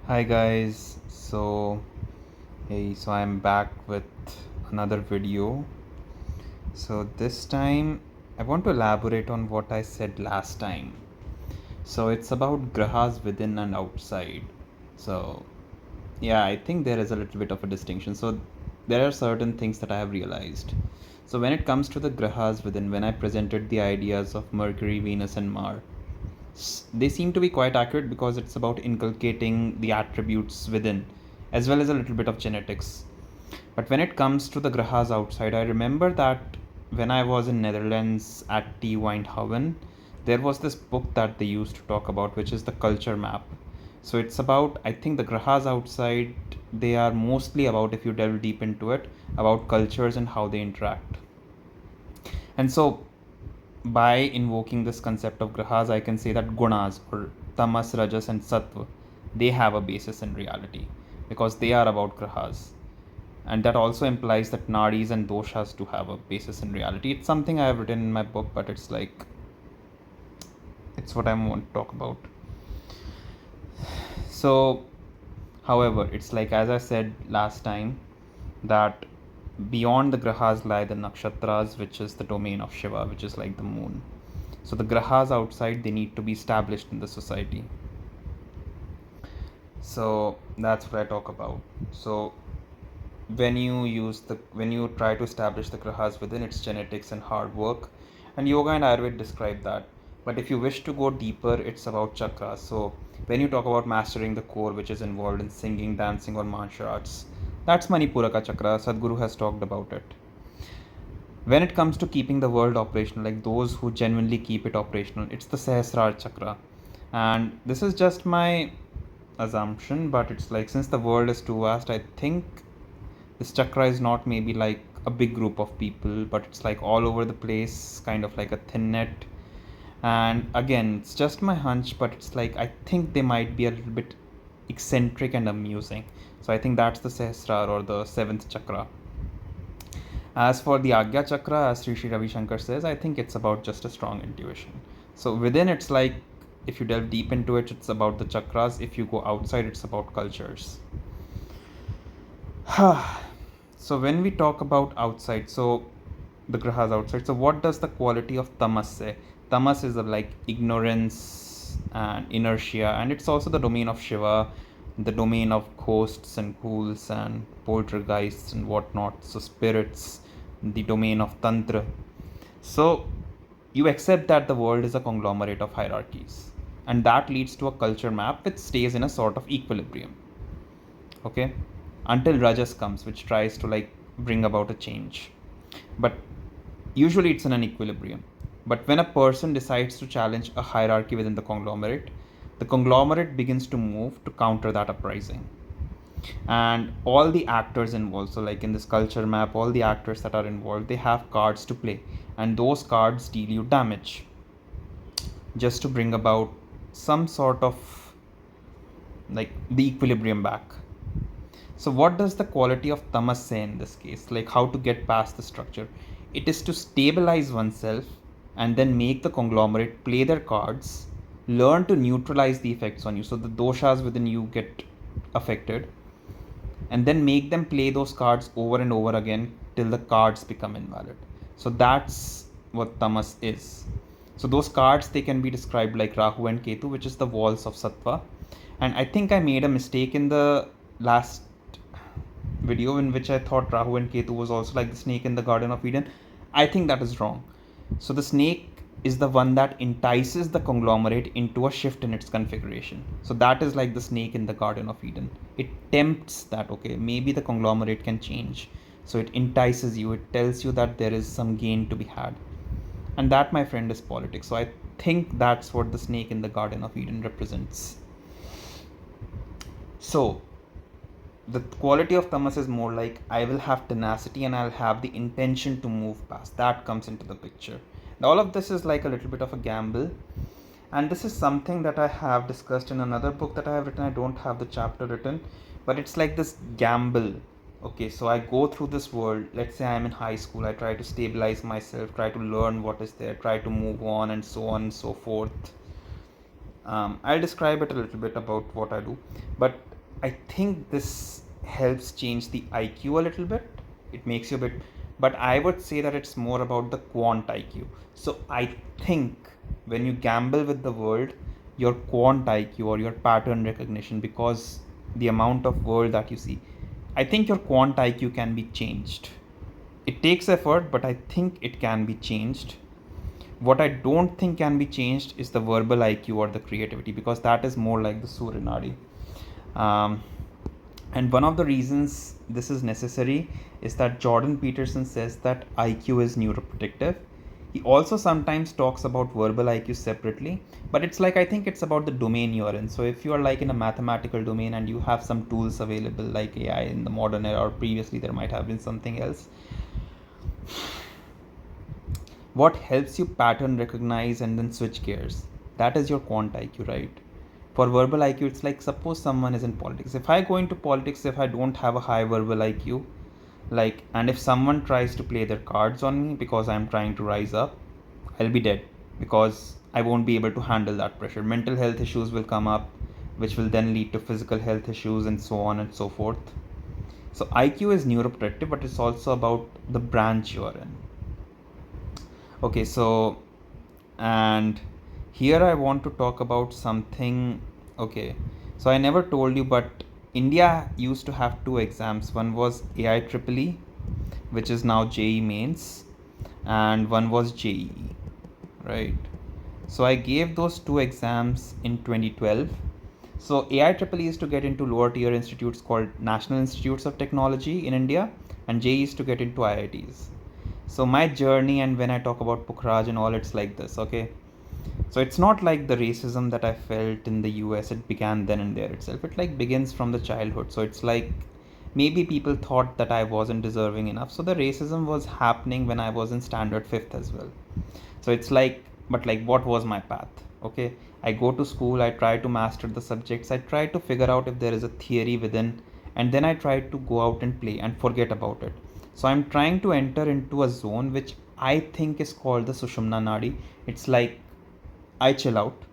Hi guys, so I'm back with another video. So this time I want to elaborate on what I said last time. So it's about grahas within and outside. So yeah, I think there is a little bit of a distinction. So there are certain things that I have realized. So when it comes to the grahas within, when I presented the ideas of Mercury, Venus, and Mars, they seem to be quite accurate because it's about inculcating the attributes within, as well as a little bit of genetics. But when it comes to the grahas outside, I remember that when I was in Netherlands at T. Windhoven, there was this book that they used to talk about, which is the culture map. So it's about, I think the grahas outside, they are mostly about, if you delve deep into it, about cultures and how they interact. And so by invoking this concept of grahas, I can say that gunas or tamas, rajas, and sattva, they have a basis in reality because they are about grahas. And that also implies that nadis and doshas to have a basis in reality. It's something I have written in my book, but it's like, it's what I want to talk about. So, however, it's like, as I said last time, that beyond the grahas lie the nakshatras, which is the domain of Shiva, which is like the moon. So the grahas outside, they need to be established in the society. So that's what I talk about. So when you try to establish the grahas within, its genetics and hard work, and yoga and ayurveda describe that. But if you wish to go deeper, it's about chakras. So when you talk about mastering the core, which is involved in singing, dancing, or martial arts, that's manipuraka chakra. Sadhguru has talked about it. When it comes to keeping the world operational, like those who genuinely keep it operational, it's the Sahasrara chakra. And this is just my assumption, but it's like, since the world is too vast, I think this chakra is not maybe like a big group of people, but it's like all over the place, kind of like a thin net. And again, it's just my hunch, but it's like, I think they might be a little bit eccentric and amusing. So I think that's the Sahasrara, or the seventh chakra. As for the Agya Chakra, as Sri Ravi Shankar says, I think it's about just a strong intuition. So within, it's like, if you delve deep into it, it's about the chakras. If you go outside, it's about cultures. So when we talk about outside, so the grahas outside, so what does the quality of tamas say? Tamas is like ignorance and inertia, and it's also the domain of Shiva, the domain of ghosts and ghouls and poltergeists and whatnot, so spirits, the domain of tantra. So you accept that the world is a conglomerate of hierarchies, and that leads to a culture map which stays in a sort of equilibrium. Okay, until rajas comes, which tries to like bring about a change, but usually it's in an equilibrium. But when a person decides to challenge a hierarchy within the conglomerate begins to move to counter that uprising. And all the actors involved, so like in this culture map, all the actors that are involved, they have cards to play, and those cards deal you damage just to bring about some sort of like the equilibrium back. So what does the quality of tamas say in this case? Like how to get past the structure? It is to stabilize oneself and then make the conglomerate play their cards, learn to neutralize the effects on you. So the doshas within you get affected, and then make them play those cards over and over again till the cards become invalid. So that's what tamas is. So those cards, they can be described like Rahu and Ketu, which is the walls of sattva. And I think I made a mistake in the last video in which I thought Rahu and Ketu was also like the snake in the Garden of Eden. I think that is wrong. So the snake is the one that entices the conglomerate into a shift in its configuration. So that is like the snake in the Garden of Eden. It tempts that, okay, maybe the conglomerate can change. So it entices you, it tells you that there is some gain to be had. And that, my friend, is politics. So I think that's what the snake in the Garden of Eden represents. So the quality of tamas is more like, I will have tenacity and I'll have the intention to move past. That comes into the picture. And all of this is like a little bit of a gamble. And this is something that I have discussed in another book that I have written. I don't have the chapter written, but it's like this gamble. Okay, so I go through this world. Let's say I'm in high school. I try to stabilize myself, try to learn what is there, try to move on, and so so forth. I'll describe it a little bit about what I do. But I think this helps change the IQ a little bit. It makes you a bit, but I would say that it's more about the quant IQ. So I think when you gamble with the world, your quant IQ or your pattern recognition, because the amount of world that you see, I think your quant IQ can be changed. It takes effort, but I think it can be changed. What I don't think can be changed is the verbal IQ or the creativity, because that is more like the Surinadi. Um, and one of the reasons this is necessary is that Jordan Peterson says that IQ is neuroprotective. He also sometimes talks about verbal IQ separately, but it's like I think it's about the domain you're in. So if you are like in a mathematical domain and you have some tools available like AI in the modern era, or previously there might have been something else, what helps you pattern recognize and then switch gears? That is your quant IQ, right? For verbal IQ, it's like suppose someone is in politics. If I go into politics, if I don't have a high verbal IQ, like, and if someone tries to play their cards on me because I'm trying to rise up, I'll be dead, because I won't be able to handle that pressure. Mental health issues will come up, which will then lead to physical health issues and so on and so forth. So IQ is neuroprotective, but it's also about the branch you are in. Okay, so, and here I want to talk about something. Okay, so I never told you, but India used to have two exams. One was AI Triple E, which is now JE Mains, and one was JEE, right? So I gave those two exams in 2012. So AI Triple E is to get into lower tier institutes called National Institutes of Technology in India, and JEE is to get into IITs. So my journey, and when I talk about Pukhraj and all, it's like this, okay? So it's not like the racism that I felt in the US, it began then and there itself. It like begins from the childhood. So it's like maybe people thought that I wasn't deserving enough. So the racism was happening when I was in standard 5th as well. So it's like, but like, what was my path? Okay, I go to school, I try to master the subjects, I try to figure out if there is a theory within, and then I try to go out and play and forget about it. So I'm trying to enter into a zone which I think is called the Sushumna Nadi. It's like I chill out,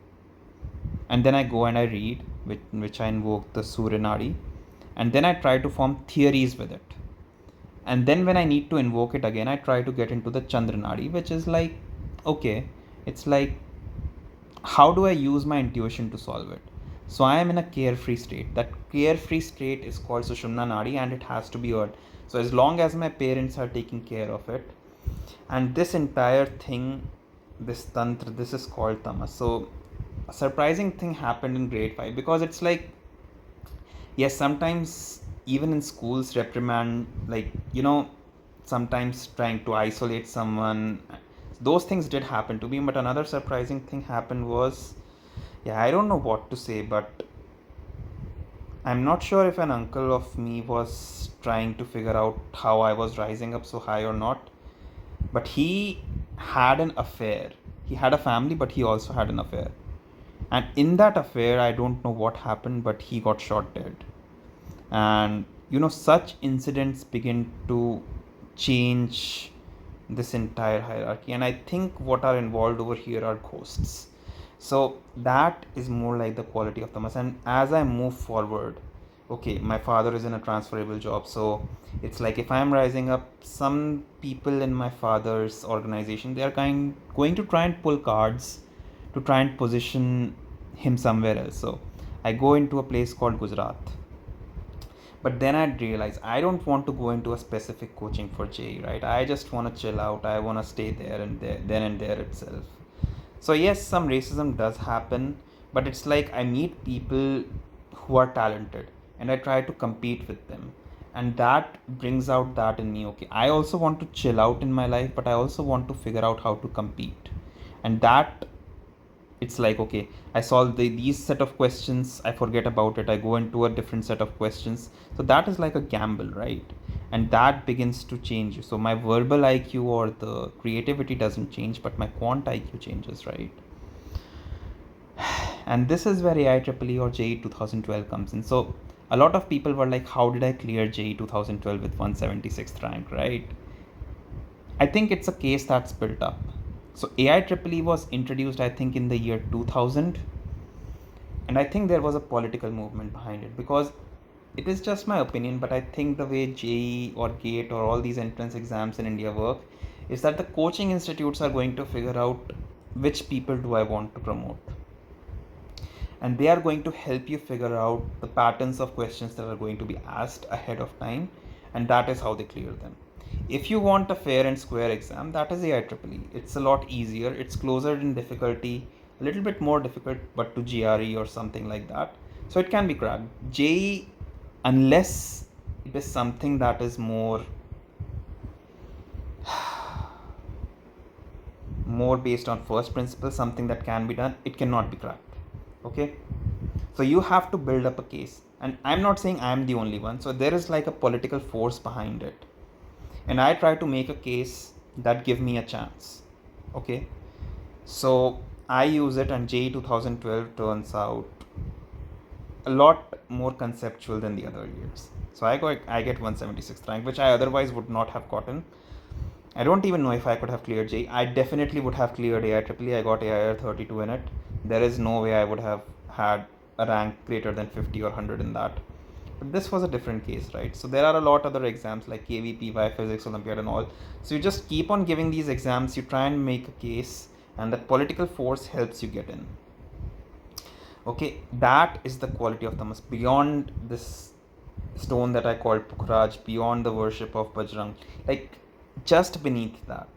and then I go and I read, which I invoke the Surya Nadi, and then I try to form theories with it. And then when I need to invoke it again, I try to get into the Chandra Nadi, which is like, okay, it's like, how do I use my intuition to solve it? So I am in a carefree state. That carefree state is called Sushumna Nadi, and it has to be earned. So as long as my parents are taking care of it, and this entire thing, this tantra, this is called Tamas. So a surprising thing happened in grade 5, because it's like, yes, sometimes even in schools reprimand, like, sometimes trying to isolate someone, those things did happen to me. But another surprising thing happened was, yeah, I don't know what to say, but I'm not sure if an uncle of me was trying to figure out how I was rising up so high or not, but he had an affair. He had a family, but he also had an affair. And in that affair, I don't know what happened, but he got shot dead. And such incidents begin to change this entire hierarchy. And I think what are involved over here are ghosts. So that is more like the quality of tamas. And as I move forward, okay, my father is in a transferable job, so it's like if I'm rising up, some people in my father's organization, they are going to try and pull cards to try and position him somewhere else. So I go into a place called Gujarat, but then I'd realize I don't want to go into a specific coaching for JE, right? I just want to chill out. I want to stay there and there, then and there itself. So yes, some racism does happen, but it's like I meet people who are talented and I try to compete with them. And that brings out that in me. Okay, I also want to chill out in my life, but I also want to figure out how to compete. And that, it's like, okay, I solve these set of questions, I forget about it, I go into a different set of questions. So that is like a gamble, right? And that begins to change you. So my verbal IQ or the creativity doesn't change, but my quant IQ changes, right? And this is where AI Triple E or JE 2012 comes in. So a lot of people were like, how did I clear JE 2012 with 176th rank, right? I think it's a case that's built up. So AI Triple E was introduced, I think, in the year 2000. And I think there was a political movement behind it, because it is just my opinion, but I think the way JEE or GATE or all these entrance exams in India work is that the coaching institutes are going to figure out which people do I want to promote, and they are going to help you figure out the patterns of questions that are going to be asked ahead of time, and that is how they clear them. If you want a fair and square exam, that is AIEEE. It's a lot easier, it's closer in difficulty, a little bit more difficult, but to GRE or something like that, so it can be cracked. JEE, unless it is something that is more based on first principles, something that can be done, it cannot be cracked. Okay, so you have to build up a case, and I'm not saying I'm the only one, so there is like a political force behind it, and I try to make a case that give me a chance. Okay, so I use it, and JEE 2012 turns out a lot more conceptual than the other years. So I get 176th rank, which I otherwise would not have gotten. I don't even know if I could have cleared JEE. I definitely would have cleared AIEEE. I got AIR 32 in it. There is no way I would have had a rank greater than 50 or 100 in that. But this was a different case, right? So there are a lot other exams like KVP, Physics Olympiad and all. So you just keep on giving these exams, you try and make a case, and that political force helps you get in. Okay, that is the quality of Tamas. Beyond this stone that I called Pukhraj, beyond the worship of Bajrang, like just beneath that,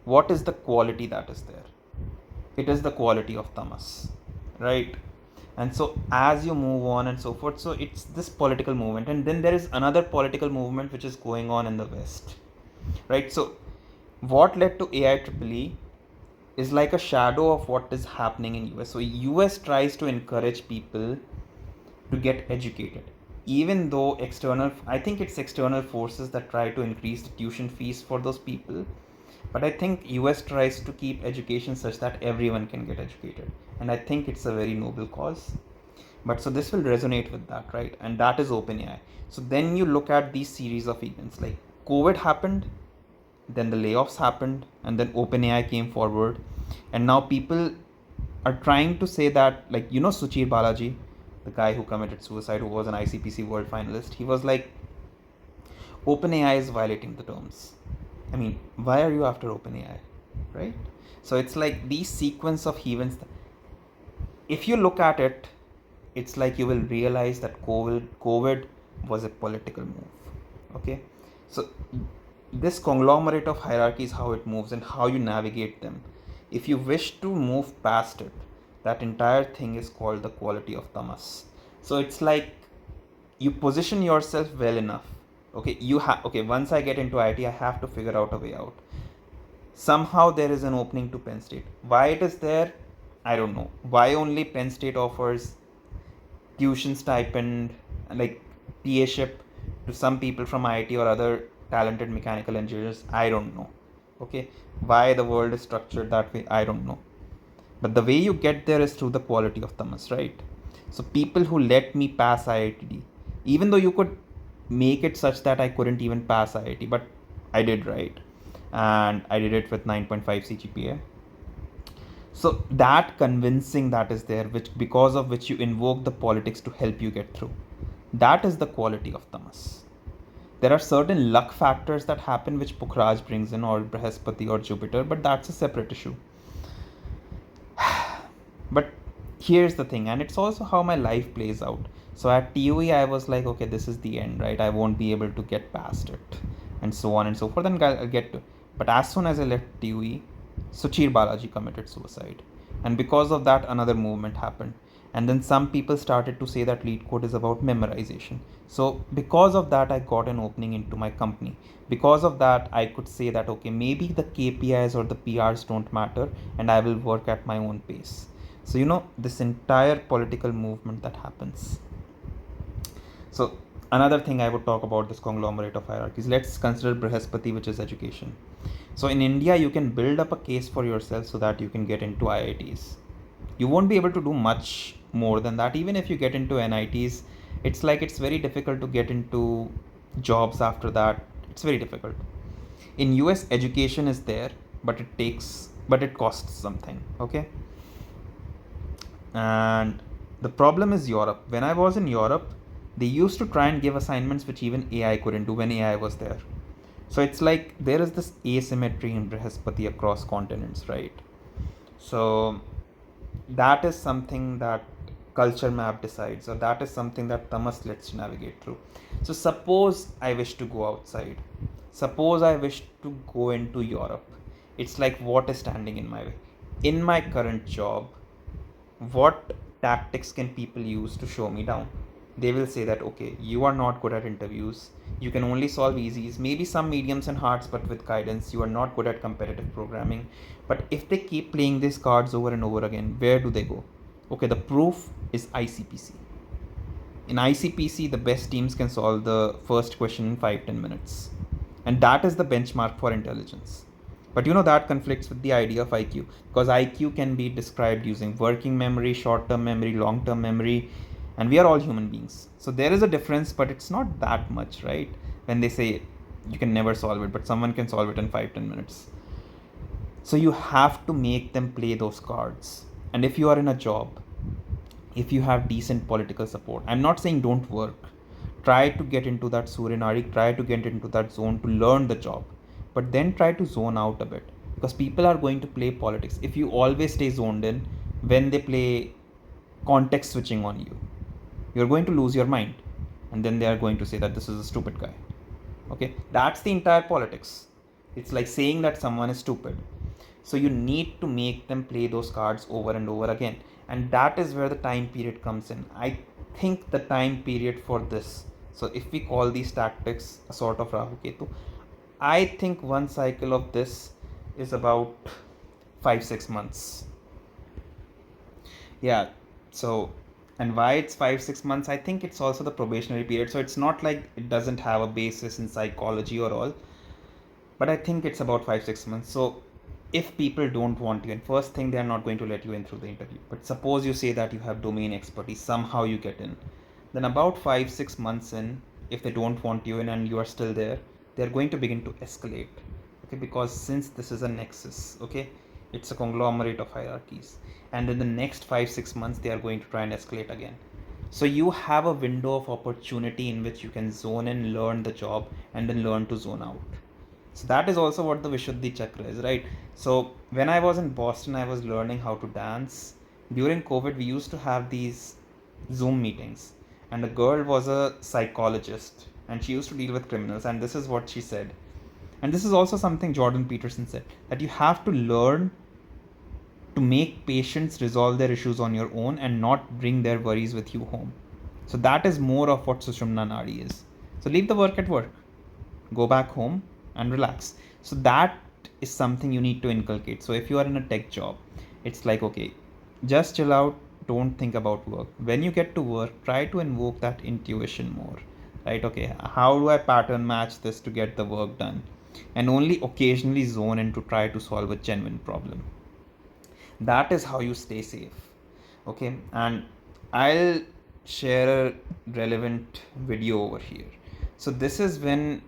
what is the quality that is there? It is the quality of Tamas, right? And so as you move on and so forth, so it's this political movement, and then there is another political movement which is going on in the West, right? So what led to AIEEE is like a shadow of what is happening in US. So US tries to encourage people to get educated, even though I think it's external forces that try to increase the tuition fees for those people, but I think US tries to keep education such that everyone can get educated, and I think it's a very noble cause. But so this will resonate with that, right? And that is OpenAI. So then you look at these series of events, like COVID happened, then the layoffs happened, and then OpenAI came forward, and now people are trying to say that, like, Suchir Balaji, the guy who committed suicide, who was an ICPC world finalist, he was like, OpenAI is violating the terms. I mean, why are you after OpenAI, right? So it's like these sequence of events. If you look at it, it's like you will realize that COVID was a political move. Okay, so this conglomerate of hierarchies, how it moves and how you navigate them. If you wish to move past it, that entire thing is called the quality of Tamas. So it's like you position yourself well enough. Okay, once I get into IT, I have to figure out a way out. Somehow there is an opening to Penn State. Why it is there, I don't know. Why only Penn State offers tuition stipend, like PA-ship to some people from IIT or other talented mechanical engineers, I don't know. Okay, why the world is structured that way, I don't know. But the way you get there is through the quality of Tamas, right? So people who let me pass IITD, even though you could make it such that I couldn't even pass IIT, but I did, right? And I did it with 9.5 CGPA. So that convincing that is there, which because of which you invoke the politics to help you get through, that is the quality of Tamas. There are certain luck factors that happen which Pukhraj brings in, or Brihaspati or Jupiter, but that's a separate issue. But here's the thing, and it's also how my life plays out. So at TUE, I was like, okay, this is the end, right? I won't be able to get past it, and so on and so forth. And I'll get to. But as soon as I left TUE, Suchir Balaji committed suicide, and because of that, another movement happened. And then some people started to say that lead code is about memorization. So because of that, I got an opening into my company. Because of that, I could say that, okay, maybe the KPIs or the PRs don't matter, and I will work at my own pace. So this entire political movement that happens. So another thing I would talk about this conglomerate of hierarchies. Let's consider Brihaspati, which is education. So in India, you can build up a case for yourself so that you can get into IITs. You won't be able to do much more than that. Even if you get into NITs, it's like it's very difficult to get into jobs after that. It's very difficult. In US, education is there, but it costs something. Okay. And the problem is Europe. When I was in Europe, They used to try and give assignments which even AI couldn't do when AI was there. So it's like there is this asymmetry in Brihaspati across continents, right? So that is something that culture map decides, or that is something that Tamas lets you navigate through. So suppose I wish to go outside. Suppose I wish to go into Europe. It's like, what is standing in my way? In my current job, what tactics can people use to show me down? They will say that, okay, you are not good at interviews, you can only solve easies, maybe some mediums and hards, but with guidance. You are not good at competitive programming. But if they keep playing these cards over and over again, where do they go? Okay, the proof is ICPC. In ICPC, the best teams can solve the first question in 5-10 minutes. And that is the benchmark for intelligence. But that conflicts with the idea of IQ, because IQ can be described using working memory, short term memory, long term memory, and we are all human beings. So there is a difference, but it's not that much, right? When they say you can never solve it, but someone can solve it in 5-10 minutes. So you have to make them play those cards. And if you are in a job, if you have decent political support, I'm not saying don't work. Try to get into that Surinari, try to get into that zone to learn the job. But then try to zone out a bit. Because people are going to play politics. If you always stay zoned in, when they play context switching on you, you're going to lose your mind. And then they are going to say that this is a stupid guy. Okay, that's the entire politics. It's like saying that someone is stupid. So you need to make them play those cards over and over again. And that is where the time period comes in. I think the time period for this, so if we call these tactics a sort of Rahu Ketu, I think one cycle of this is about 5-6 months. Yeah. So, and why it's 5-6 months, I think it's also the probationary period. So it's not like it doesn't have a basis in psychology or all, but I think it's about 5-6 months. So if people don't want you in, first thing, they are not going to let you in through the interview. But suppose you say that you have domain expertise, somehow you get in. Then about 5-6 months in, if they don't want you in and you are still there, they're going to begin to escalate. Okay, because since this is a nexus, okay, it's a conglomerate of hierarchies. And in the next 5-6 months, they are going to try and escalate again. So you have a window of opportunity in which you can zone in, learn the job, and then learn to zone out. So that is also what the Vishuddhi Chakra is, right? So when I was in Boston, I was learning how to dance. During COVID, we used to have these Zoom meetings, and a girl was a psychologist, and she used to deal with criminals. And this is what she said. And this is also something Jordan Peterson said, that you have to learn to make patients resolve their issues on your own and not bring their worries with you home. So that is more of what Sushumna Nadi is. So leave the work at work, go back home and relax. So that is something you need to inculcate. So if you are in a tech job, it's like, okay, just chill out, don't think about work. When you get to work, try to invoke that intuition more, right? Okay, how do I pattern match this to get the work done? And only occasionally zone in to try to solve a genuine problem. That is how you stay safe. Okay, and I'll share a relevant video over here. So this is when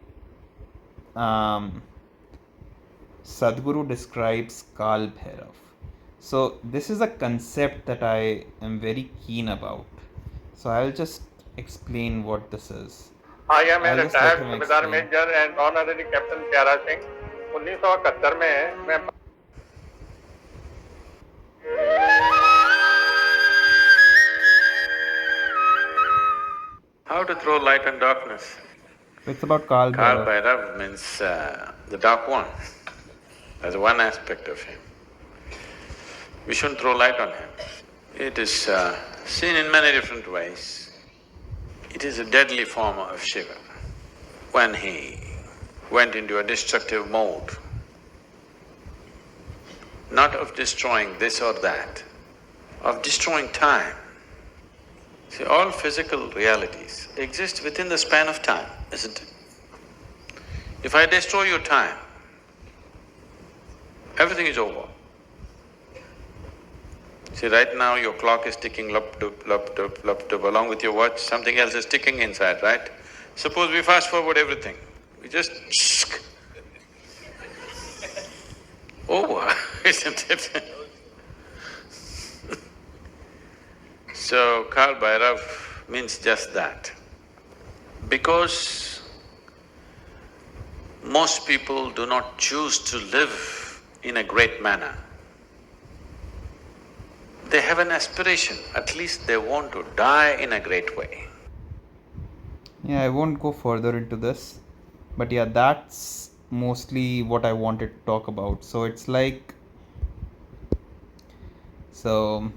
Sadhguru describes Kal Bhairav. So this is a concept that I am very keen about. So I'll just explain what this is. I am a retired Subedar Major and Honorary Captain Pyara Singh. 1971 में मैं How to throw light and darkness? It's about Kal Bhairav. Kal Bhairav means the dark one. That's one aspect of him. We shouldn't throw light on him. It is seen in many different ways. It is a deadly form of Shiva. When he went into a destructive mode, not of destroying this or that, of destroying time. See, all physical realities exist within the span of time, isn't it? If I destroy your time, everything is over. See, right now your clock is ticking lup-dup, along with your watch, something else is ticking inside, right? Suppose we fast forward everything, we just over, isn't it? So, Kal Bhairav means just that. Because most people do not choose to live in a great manner. They have an aspiration, at least they want to die in a great way. Yeah, I won't go further into this, but yeah, that's mostly what I wanted to talk about. So it's like, so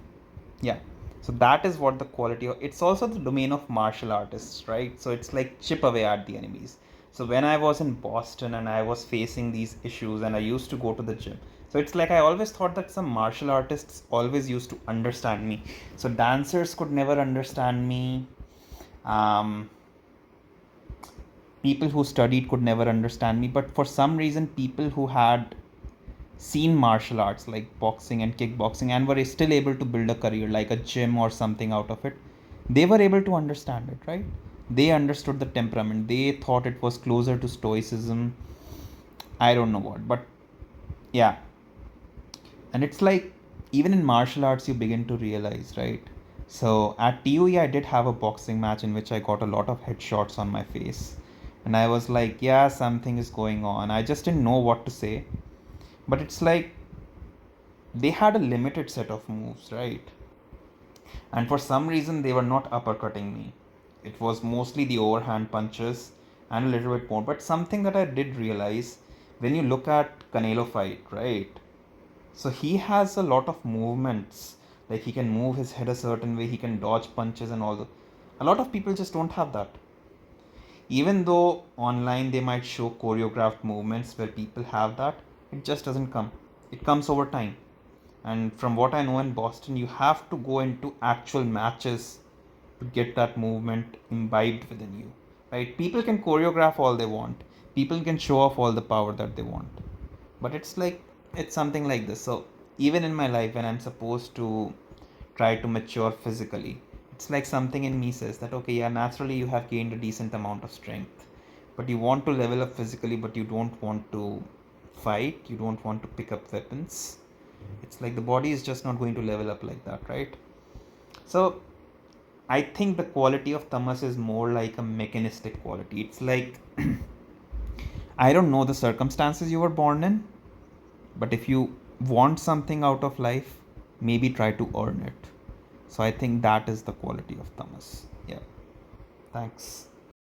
yeah, so that is what the quality of, it's also the domain of martial artists, right? So it's like chip away at the enemies. So when I was in Boston and I was facing these issues and I used to go to the gym, so it's like I always thought that some martial artists always used to understand me. So dancers could never understand me. um, People who studied could never understand me, but for some reason people who had seen martial arts like boxing and kickboxing and were still able to build a career like a gym or something out of it, they were able to understand it, right? They understood the temperament, they thought it was closer to stoicism. I don't know what, but yeah. And it's like, even in martial arts you begin to realize, right? So at TUE I did have a boxing match in which I got a lot of headshots on my face, and I was like, yeah, something is going on. I just didn't know what to say. But it's like, they had a limited set of moves, right? And for some reason they were not uppercutting me. It was mostly the overhand punches and a little bit more. But something that I did realize, when you look at Canelo fight, right? So he has a lot of movements. Like he can move his head a certain way, he can dodge punches and all. A lot of people just don't have that. Even though online they might show choreographed movements where people have that, it just doesn't come. It comes over time. And from what I know, in Boston, you have to go into actual matches to get that movement imbibed within you. Right? People can choreograph all they want. People can show off all the power that they want. But it's like, it's something like this. So even in my life, when I'm supposed to try to mature physically, it's like something in me says that, okay, yeah, naturally you have gained a decent amount of strength, but you want to level up physically, but you don't want to fight, you don't want to pick up weapons. It's like the body is just not going to level up like that, right? So I think the quality of tamas is more like a mechanistic quality. It's like, I don't know the circumstances you were born in, but if you want something out of life, maybe try to earn it. So I think that is the quality of tamas. Yeah. Thanks.